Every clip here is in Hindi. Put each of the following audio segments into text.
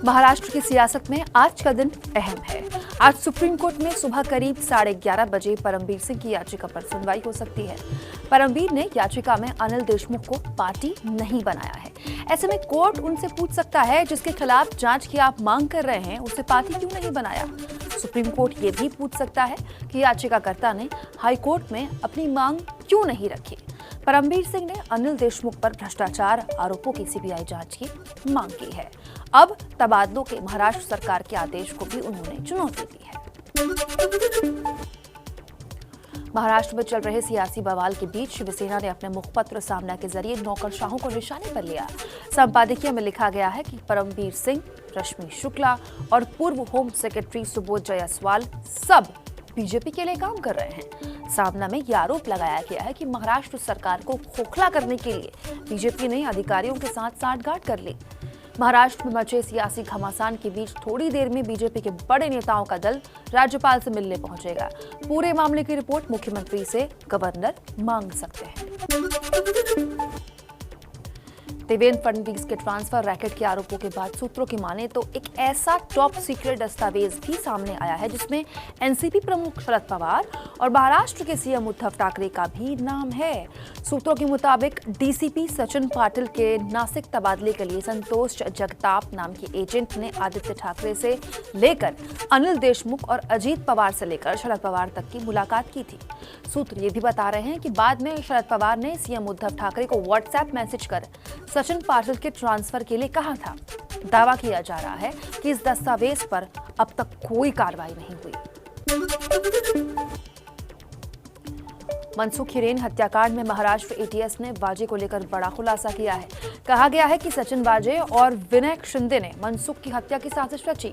महाराष्ट्र की सियासत में आज का दिन अहम है। आज सुप्रीम कोर्ट में सुबह करीब 11:30 बजे परमबीर सिंह की याचिका पर सुनवाई हो सकती है। परमबीर ने याचिका में अनिल देशमुख को पार्टी नहीं बनाया है। ऐसे में कोर्ट उनसे पूछ सकता है, जिसके खिलाफ जांच की आप मांग कर रहे हैं, उसे पार्टी क्यों नहीं बनाया। सुप्रीम कोर्ट ये भी पूछ सकता है कि याचिकाकर्ता ने हाई कोर्ट में अपनी मांग क्यों नहीं रखी। परमबीर सिंह ने अनिल देशमुख पर भ्रष्टाचार आरोपों की सीबीआई जांच की मांग की है। अब तबादलों के महाराष्ट्र सरकार के आदेश को भी उन्होंने चुनौती दी है। महाराष्ट्र में चल रहे सियासी बवाल के बीच शिवसेना ने अपने मुखपत्र सामना के जरिए नौकरशाहों को निशाने पर लिया। संपादकीय में लिखा गया है कि परमबीर सिंह, रश्मि शुक्ला और पूर्व होम सेक्रेटरी सुबोध जायसवाल सब बीजेपी के लिए काम कर रहे हैं। सामना में यह आरोप लगाया गया है कि महाराष्ट्र सरकार को खोखला करने के लिए बीजेपी ने अधिकारियों के साथ सांठगांठ कर ली। महाराष्ट्र में मचे सियासी घमासान के बीच थोड़ी देर में बीजेपी के बड़े नेताओं का दल राज्यपाल से मिलने पहुंचेगा। पूरे मामले की रिपोर्ट मुख्यमंत्री से गवर्नर मांग सकते हैं। देवेंद्र फडणवीस के ट्रांसफर रैकेट के आरोपों के बाद सूत्रों की माने तो एक ऐसा टॉप सीक्रेट दस्तावेज भी सामने आया है जिसमें एनसीपी प्रमुख शरद पवार और महाराष्ट्र के सीएम उद्धव ठाकरे का भी नाम है। सूत्रों के मुताबिक डीसीपी सचिन पाटिल के नासिक तबादले के लिए संतोष जगताप नाम के एजेंट ने आदित्य ठाकरे से लेकर अनिल देशमुख और अजीत पवार से लेकर शरद पवार तक की मुलाकात की थी। सूत्र ये भी बता रहे हैं कि बाद में शरद पवार ने सीएम उद्धव ठाकरे को व्हाट्सएप मैसेज कर सचिन पाटिल के ट्रांसफर के लिए कहा था। दावा किया जा रहा है कि इस दस्तावेज पर अब तक कोई कार्रवाई नहीं हुई। मनसुख हिरेन हत्याकांड में महाराष्ट्र एटीएस ने वाजे को लेकर बड़ा खुलासा किया है। कहा गया है कि सचिन वाजे और विनायक शिंदे ने मनसुख की हत्या की साजिश रची।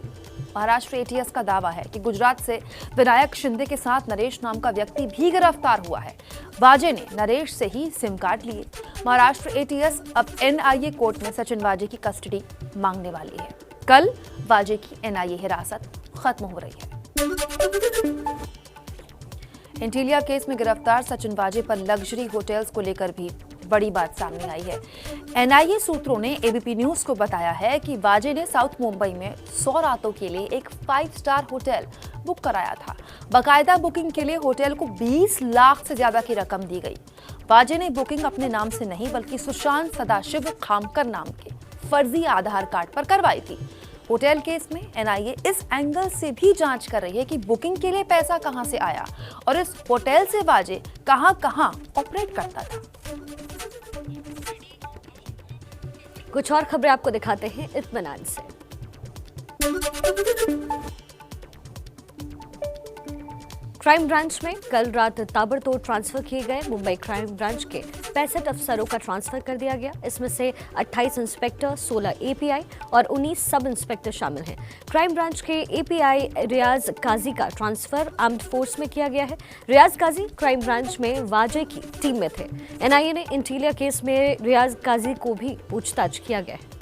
महाराष्ट्र एटीएस का दावा है कि गुजरात से विनायक शिंदे के साथ नरेश नाम का व्यक्ति भी गिरफ्तार हुआ है। वाजे ने नरेश से ही सिम कार्ड लिए। महाराष्ट्र एटीएस अब एनआईए कोर्ट में सचिन वाजे की कस्टडी मांगने वाली है। कल वाजे की एनआईए हिरासत खत्म हो रही है। एंटीलिया केस में गिरफ्तार सचिन वाजे पर लग्जरी होटल्स को लेकर भी बड़ी बात सामने आई है। एनआईए सूत्रों ने एबीपी न्यूज को बताया है कि वाजे ने साउथ मुंबई में 100 रातों के लिए एक 5 स्टार होटल बुक कराया था। बाकायदा बुकिंग के लिए होटल को 20 लाख से ज्यादा की रकम दी गई। वाजे ने बुकिंग अपने नाम से नहीं बल्कि सुशांत सदाशिव खामकर नाम के फर्जी आधार कार्ड पर करवाई थी। होटल केस में एनआईए इस एंगल से भी जांच कर रही है कि बुकिंग के लिए पैसा कहां से आया और इस होटल से वाजे कहां ऑपरेट करता था। कुछ और खबरें आपको दिखाते हैं इत्मीनान से। क्राइम ब्रांच में कल रात ताबड़तोड़ ट्रांसफर किए गए। मुंबई क्राइम ब्रांच के 65 अफसरों का ट्रांसफर कर दिया गया। इसमें से 28 इंस्पेक्टर, 16 एपीआई और 19 सब इंस्पेक्टर शामिल हैं। क्राइम ब्रांच के एपीआई रियाज काजी का ट्रांसफर आर्म्ड फोर्स में किया गया है। रियाज काजी क्राइम ब्रांच में वाजे की टीम में थे। एनआईए ने इंटीलिया केस में रियाज काजी को भी पूछताछ किया गया है।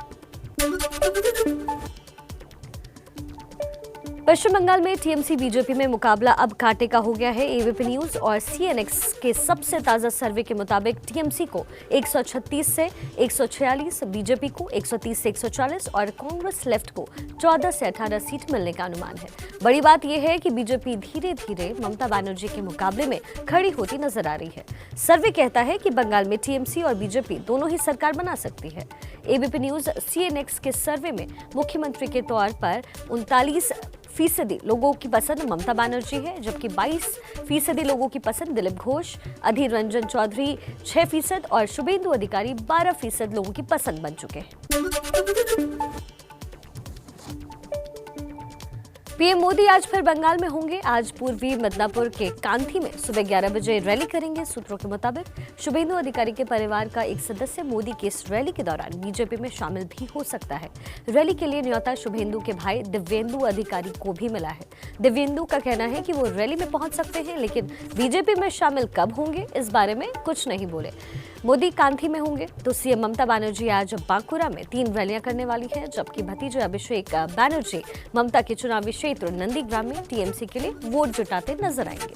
पश्चिम बंगाल में टीएमसी बीजेपी में मुकाबला अब कांटे का हो गया है। एबीपी न्यूज और सीएनएक्स के सबसे ताजा सर्वे के मुताबिक टीएमसी को 136 से 146, बीजेपी को 130 से 140 और कांग्रेस लेफ्ट को 14 से 18 सीट मिलने का अनुमान है। बड़ी बात यह है कि बीजेपी धीरे धीरे ममता बनर्जी के मुकाबले में खड़ी होती नजर आ रही है। सर्वे कहता है कि बंगाल में टीएमसी और बीजेपी दोनों ही सरकार बना सकती है। एबीपी न्यूज सीएनएक्स के सर्वे में मुख्यमंत्री के तौर पर 39% लोगों की पसंद ममता बनर्जी है, जबकि 22% लोगों की पसंद दिलीप घोष, अधीर रंजन चौधरी 6% और शुभेंदु अधिकारी 12% लोगों की पसंद बन चुके हैं। पीएम मोदी आज फिर बंगाल में होंगे। आज पूर्वी मिदनापुर के कांथी में सुबह 11 बजे रैली करेंगे। सूत्रों के मुताबिक शुभेंदु अधिकारी के परिवार का एक सदस्य मोदी की इस रैली के दौरान बीजेपी में शामिल भी हो सकता है। रैली के लिए न्योता शुभेंदु के भाई दिव्येंदु अधिकारी को भी मिला है। दिव्येंदु का कहना है कि वो रैली में पहुंच सकते हैं, लेकिन बीजेपी में शामिल कब होंगे इस बारे में कुछ नहीं बोले। मोदी कांथी में होंगे तो सीएम ममता बनर्जी आज बांकुरा में 3 रैलियां करने वाली हैं, जबकि भतीजे अभिषेक बनर्जी ममता के चुनावी क्षेत्र नंदीग्राम में टीएमसी के लिए वोट जुटाते नजर आएंगे।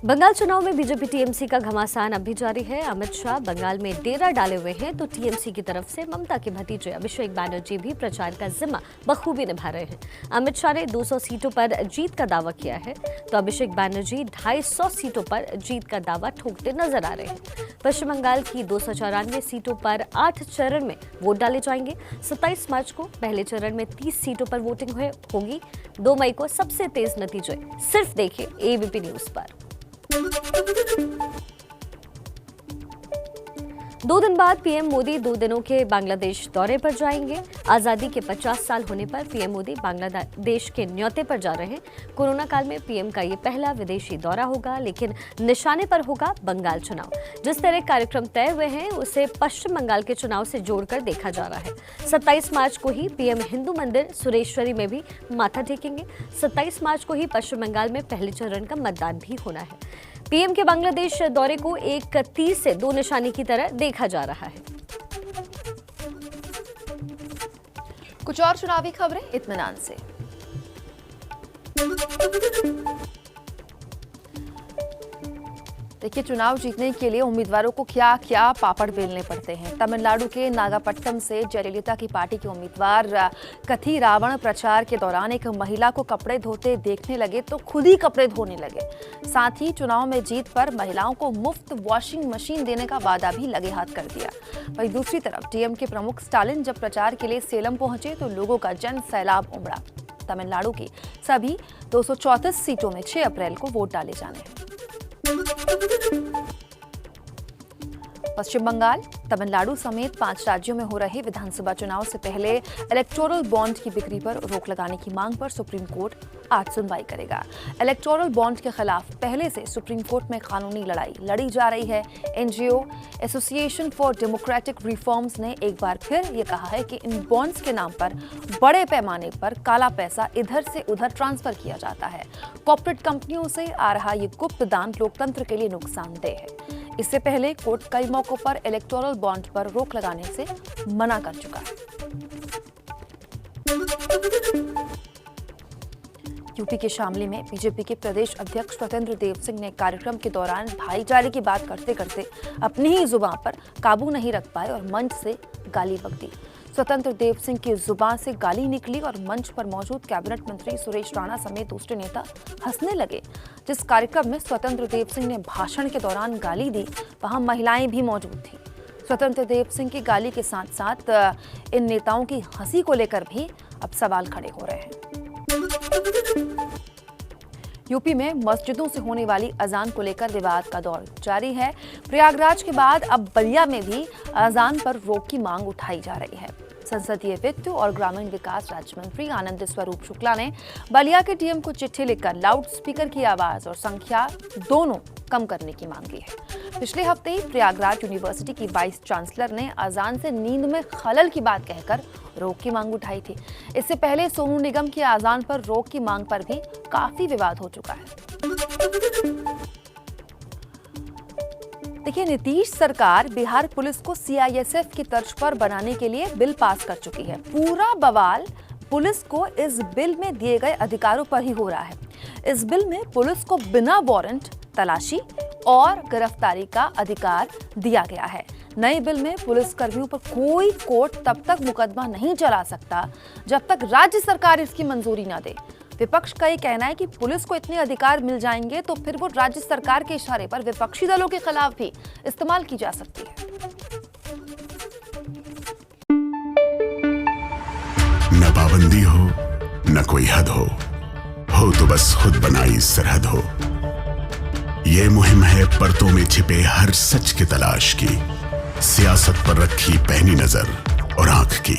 बंगाल चुनाव में बीजेपी टीएमसी का घमासान अब भी जारी है। अमित शाह बंगाल में डेरा डाले हुए हैं तो टीएमसी की तरफ से ममता के भतीजे अभिषेक बैनर्जी भी प्रचार का जिम्मा बखूबी निभा रहे हैं। अमित शाह ने 200 सीटों पर जीत का दावा किया है तो अभिषेक बैनर्जी 250 सीटों पर जीत का दावा ठोकते नजर आ रहे हैं। पश्चिम बंगाल की 294 सीटों पर 8 चरण में वोट डाले जाएंगे। 27 मार्च को पहले चरण में 30 सीटों पर वोटिंग होगी। 2 मई को सबसे तेज नतीजे सिर्फ देखिए एबीपी न्यूज पर। 2 दिन बाद पीएम मोदी 2 दिनों के बांग्लादेश दौरे पर जाएंगे। आजादी के 50 साल होने पर पीएम मोदी बांग्लादेश के न्योते पर जा रहे हैं। कोरोना काल में पीएम का ये पहला विदेशी दौरा होगा, लेकिन निशाने पर होगा बंगाल चुनाव। जिस तरह कार्यक्रम तय हुए हैं उसे पश्चिम बंगाल के चुनाव से जोड़कर देखा जा रहा है। 27 मार्च को ही पीएम हिंदू मंदिर सुरेश्वरी में भी माथा टेकेंगे। 27 मार्च को ही पश्चिम बंगाल में पहले चरण का मतदान भी होना है। पीएम के बांग्लादेश दौरे को एक तीर से 2 निशाने की तरह देखा जा रहा है। कुछ और चुनावी खबरें इत्मीनान से। देखिए, चुनाव जीतने के लिए उम्मीदवारों को क्या क्या पापड़ बेलने पड़ते हैं। तमिलनाडु के नागापट्टनम से जयललिता की पार्टी के उम्मीदवार कथी रावण प्रचार के दौरान एक महिला को कपड़े धोते देखने लगे तो खुद ही कपड़े धोने लगे। साथ ही चुनाव में जीत पर महिलाओं को मुफ्त वॉशिंग मशीन देने का वादा भी लगे हाथ कर दिया। वहीं दूसरी तरफ डीएमके प्रमुख स्टालिन जब प्रचार के लिए सेलम पहुंचे तो लोगों का जन सैलाब उमड़ा। तमिलनाडु की सभी 234 सीटों में 6 अप्रैल को वोट डाले जाने हैं। पश्चिम बंगाल, तमिलनाडु समेत 5 राज्यों में हो रहे विधानसभा चुनाव से पहले इलेक्टोरल बॉन्ड की बिक्री पर रोक लगाने की मांग पर सुप्रीम कोर्ट आज सुनवाई करेगा। इलेक्टोरल बॉन्ड के खिलाफ पहले से सुप्रीम कोर्ट में कानूनी लड़ाई लड़ी जा रही है। NGO association for democratic reforms ने एक बार फिर ये कहा है कि इन बॉन्ड्स के नाम पर बड़े पैमाने पर काला पैसा इधर से उधर ट्रांसफर किया जाता है। कॉर्पोरेट कंपनियों से आ रहा ये गुप्त दान लोकतंत्र के लिए नुकसानदेह है। इससे पहले कोर्ट कई मौकों पर इलेक्टोरल बॉन्ड पर रोक लगाने से मना कर चुका है। यूपी के शामली में बीजेपी के प्रदेश अध्यक्ष स्वतंत्र देव सिंह ने कार्यक्रम के दौरान भाईचारे की बात करते करते अपनी ही जुबान पर काबू नहीं रख पाए और मंच से गाली बक दी। स्वतंत्र देव सिंह की जुबान से गाली निकली और मंच पर मौजूद कैबिनेट मंत्री सुरेश राणा समेत दूसरे नेता हंसने लगे। जिस कार्यक्रम में स्वतंत्र देव सिंह ने भाषण के दौरान गाली दी, वहां महिलाएं भी मौजूद थीं। स्वतंत्र देव सिंह की गाली के साथ साथ इन नेताओं की हंसी को लेकर भी अब सवाल खड़े हो रहे हैं। यूपी में मस्जिदों से होने वाली अजान को लेकर विवाद का दौर जारी है। प्रयागराज के बाद अब बलिया में भी अजान पर रोक की मांग उठाई जा रही है। संसदीय वित्त और ग्रामीण विकास राज्य मंत्री आनंद स्वरूप शुक्ला ने बलिया के डीएम को चिट्ठी लिखकर लाउड स्पीकर की आवाज और संख्या दोनों कम करने की मांग की है। पिछले हफ्ते ही प्रयागराज यूनिवर्सिटी की वाइस चांसलर ने अजान से नींद में खलल की बात कहकर रोक की मांग उठाई थी। इससे पहले सोनू निगम की अजान पर रोक की मांग पर भी काफी विवाद हो चुका है। देखिए, नीतीश सरकार बिहार पुलिस को सीआईएसएफ की तर्ज पर बनाने के लिए बिल पास कर चुकी है। पूरा बवाल पुलिस को इस बिल में दिए गए अधिकारों पर ही हो रहा है। इस बिल में पुलिस को बिना वारंट तलाशी और गिरफ्तारी का अधिकार दिया गया है। नए बिल में पुलिस कर्मियों पर कोई कोर्ट तब तक मुकदमा नहीं चला सकता जब तक राज्य सरकार इसकी मंजूरी न दे। विपक्ष का ये कहना है कि पुलिस को इतने अधिकार मिल जाएंगे तो फिर वो राज्य सरकार के इशारे पर विपक्षी दलों के खिलाफ भी इस्तेमाल की जा सकती है। न पाबंदी हो न कोई हद हो तो बस खुद बनाई सरहद हो। ये मुहिम है परतों में छिपे हर सच की तलाश की, सियासत पर रखी पैनी नजर और आंख की,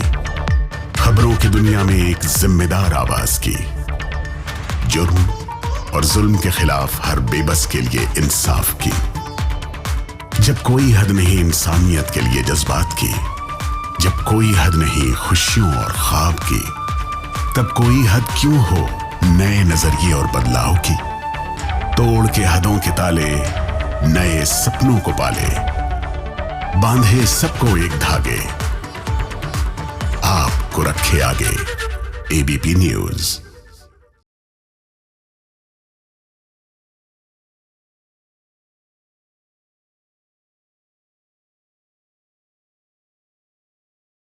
खबरों की दुनिया में एक जिम्मेदार आवाज की, जुर्म और जुल्म के खिलाफ हर बेबस के लिए इंसाफ की। जब कोई हद नहीं इंसानियत के लिए जज्बात की, जब कोई हद नहीं खुशियों और ख्वाब की, तब कोई हद क्यों हो नए नजरिए और बदलाव की। तोड़ के हदों के ताले नए सपनों को पाले, बांधे सबको एक धागे, आपको रखे आगे एबीपी न्यूज।